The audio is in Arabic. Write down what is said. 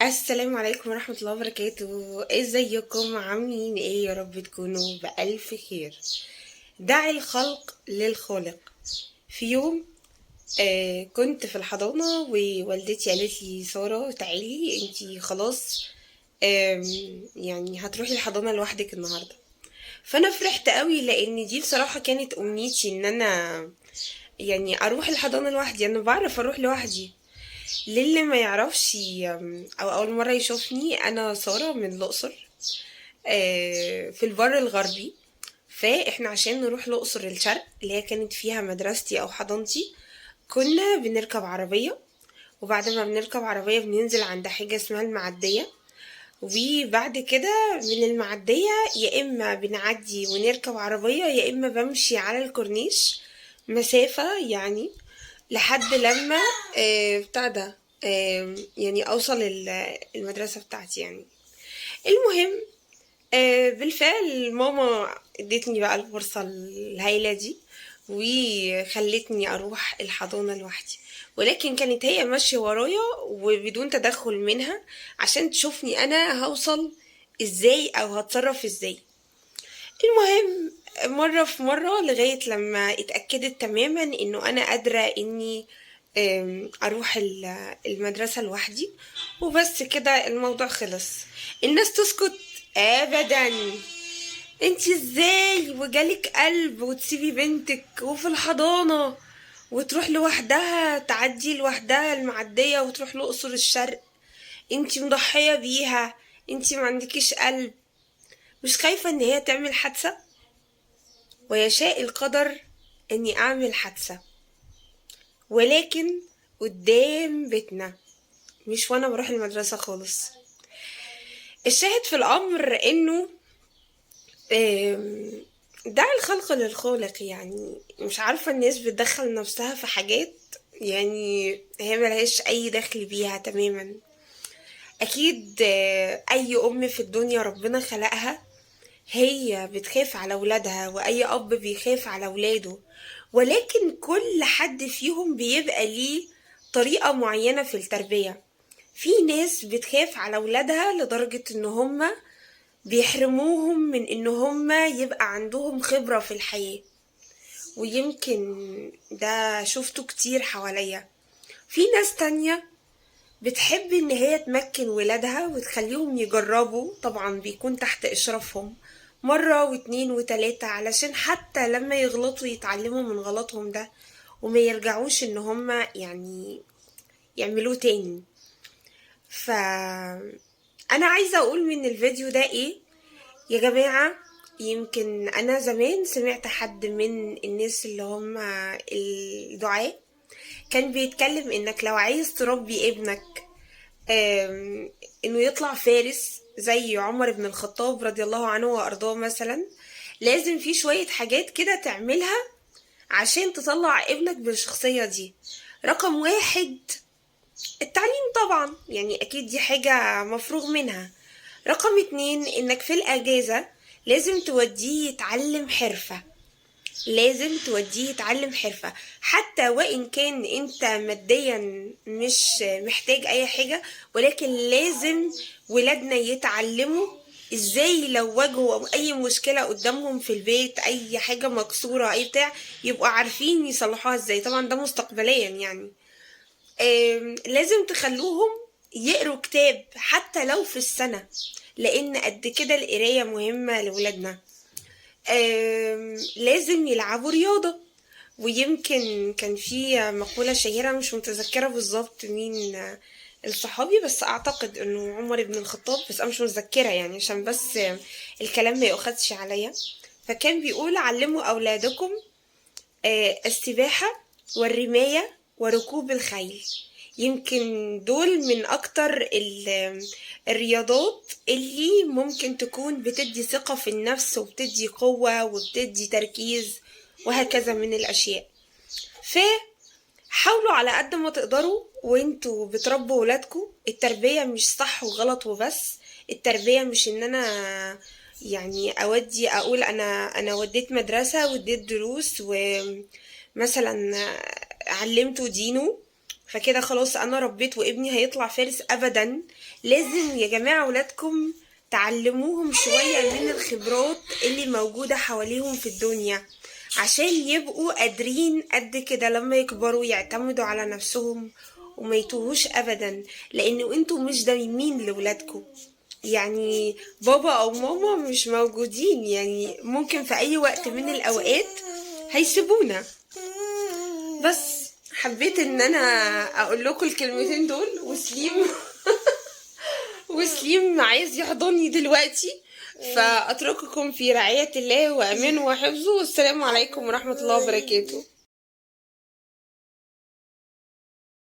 السلام عليكم ورحمة الله وبركاته. ازيكم؟ عاملين ايه؟ يا رب تكونوا بألف خير. دع الخلق للخالق. في يوم كنت في الحضانة ووالدتي قالت لي: سارة تعالي انتي خلاص، يعني هتروحي الحضانة لوحدك النهاردة. فانا فرحت قوي لان دي بصراحة كانت امنيتي، ان انا يعني اروح الحضانة لوحدي. انا بعرف اروح لوحدي. للي ما يعرفش او اول مره يشوفني، انا ساره من الاقصر، في البر الغربي. فاحنا عشان نروح الاقصر الشرق اللي هي كانت فيها مدرستي او حضانتي، كنا بنركب عربيه. وبعد ما بنركب عربيه بننزل عند حاجه اسمها المعديه. وبعد كده من المعديه يا اما بنعدي ونركب عربيه، يا اما بمشي على الكورنيش مسافه يعني، لحد لما بتاع ده يعني اوصل المدرسة بتاعتي يعني. المهم، بالفعل ماما ادتني بقى الفرصة الهايلة دي وخلتني اروح الحضانة لوحدي. ولكن كانت هي ماشية ورايا وبدون تدخل منها عشان تشوفني انا هوصل ازاي او هتصرف ازاي. المهم، مرة في مرة لغاية لما اتأكدت تماما انه انا قادرة اني اروح المدرسة لوحدي. وبس كده الموضوع خلص. الناس تسكت؟ ابدا. انتي ازاي وجالك قلب وتسيبي بنتك وفي الحضانة وتروح لوحدها، تعدي لوحدها المعدية وتروح الأقصر الشرق؟ انتي مضحية بيها، انتي ما عندكيش قلب. مش خايفة ان هي تعمل حادثة؟ ويشاء القدر اني اعمل حادثة، ولكن قدام بيتنا، مش وانا بروح المدرسة خالص. الشاهد في الامر انه آم، دع الخلق للخالق. يعني مش عارفة، الناس بتدخل نفسها في حاجات يعني هي ملهاش اي دخل بيها تماما. اكيد اي ام في الدنيا ربنا خلقها هي بتخاف على ولادها، واي اب بيخاف على ولاده. ولكن كل حد فيهم بيبقى ليه طريقة معينة في التربية. في ناس بتخاف على ولادها لدرجة ان هم بيحرموهم من ان هم يبقى عندهم خبرة في الحياة. ويمكن ده شفته كتير حواليا. في ناس تانية بتحب ان هي تمكن ولادها وتخليهم يجربوا، طبعا بيكون تحت اشرافهم مرة واتنين وتلاتة، علشان حتى لما يغلطوا يتعلموا من غلطهم ده وما يرجعوش ان هما يعني يعملوه تاني. ف انا عايزة اقول من الفيديو ده ايه يا جماعة. يمكن انا زمان سمعت حد من الناس اللي هم الدعاة كان بيتكلم انك لو عايز تربي ابنك انه يطلع فارس زي عمر بن الخطاب رضي الله عنه وارضاه مثلا، لازم في شوية حاجات كده تعملها عشان تطلع ابنك بالشخصية دي. رقم واحد، التعليم طبعا، يعني اكيد دي حاجة مفروغ منها. رقم اتنين، انك في الاجازة لازم توديه يتعلم حرفة. لازم توديه يتعلم حرفة، حتى وإن كان انت ماديا مش محتاج اي حاجة، ولكن لازم ولادنا يتعلموا ازاي لو واجهوا اي مشكلة قدامهم في البيت، اي حاجة مكسورة اي بتاع، يبقوا عارفين يصلحوها ازاي. طبعا ده مستقبليا يعني. لازم تخلوهم يقروا كتاب حتى لو في السنة، لان قد كده القراية مهمة لولادنا. لازم يلعبوا رياضة. ويمكن كان في مقولة شهيرة مش متذكرة بالظبط مين الصحابي، بس اعتقد انه عمر بن الخطاب، بس انا مش متذكرة يعني عشان بس الكلام ما يؤخذش عليا. فكان بيقول: علموا اولادكم السباحة والرماية وركوب الخيل. يمكن دول من اكتر الرياضات اللي ممكن تكون بتدي ثقة في النفس وبتدي قوة وبتدي تركيز وهكذا من الاشياء. فحاولوا على قد ما تقدروا وانتوا بتربوا ولادكم. التربية مش صح وغلط وبس. التربية مش ان انا يعني اودي اقول انا وديت مدرسة وديت دروس ومثلا علمته دينه فكده خلاص انا ربيت وابني هيطلع فارس؟ ابدا. لازم يا جماعة ولادكم تعلموهم شوية من الخبرات اللي موجودة حواليهم في الدنيا، عشان يبقوا قادرين قد كده لما يكبروا يعتمدوا على نفسهم وما يتوهوش ابدا. لان انتوا مش دايمين لولادكم، يعني بابا او ماما مش موجودين، يعني ممكن في اي وقت من الاوقات هيسيبونا. بس حبيت ان انا اقول لكم الكلمتين دول. وسليم عايز يحضني دلوقتي، فاترككم في رعاية الله وامانه وحفظه، والسلام عليكم ورحمة الله وبركاته.